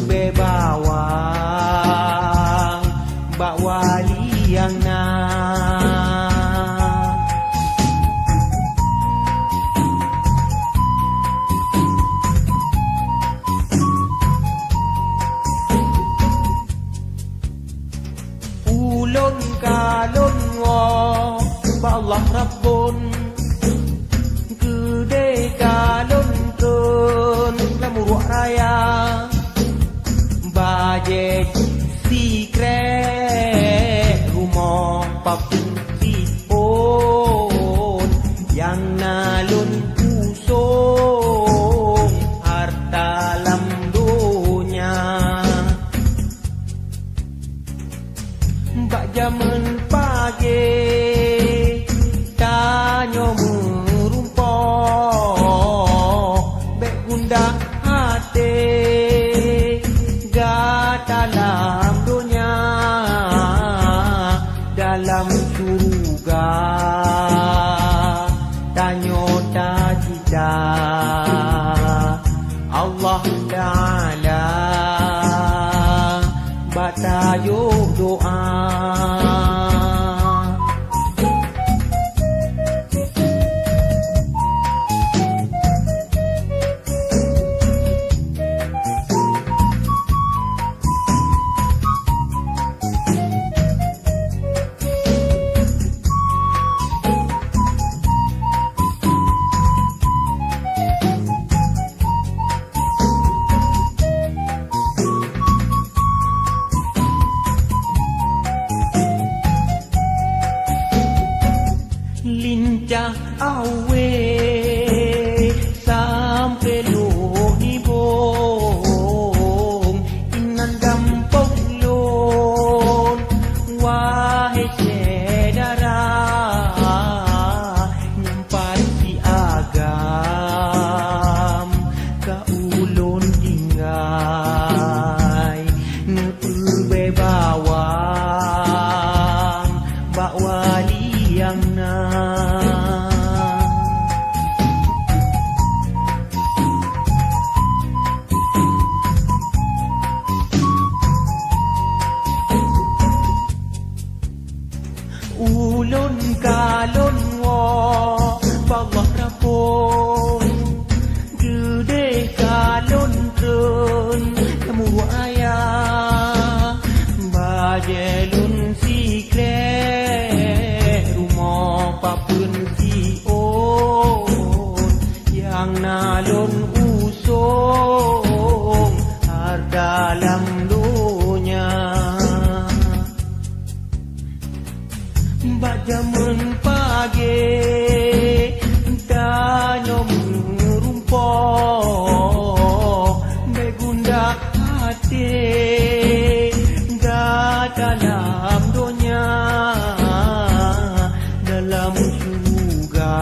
berbawang bak wali yang ulun kalun wa ba Allah Rabbun gede kalun tun lamuruk raya baje si kre rumah papun si on yang nalun usung harta lam dunia bak jaman pagi tanyo merumpok bek gunda hati dalam dunia dalam surga tanyo tajida Allah Ta'ala batayo doa lincah awe sampai luh ni bong inan gampong lon wahai cedara nyampai si agam ka ulun tinggai nepe bawang bak wali yang ulun kalun wa Allah Rabbun gede kalun trun kamu ayah bajelun si kre rumah papun si on yang nalun usung har dalam dunia bak jaman pagi tanyo merumpok begunda hati dalam dunia dalam surga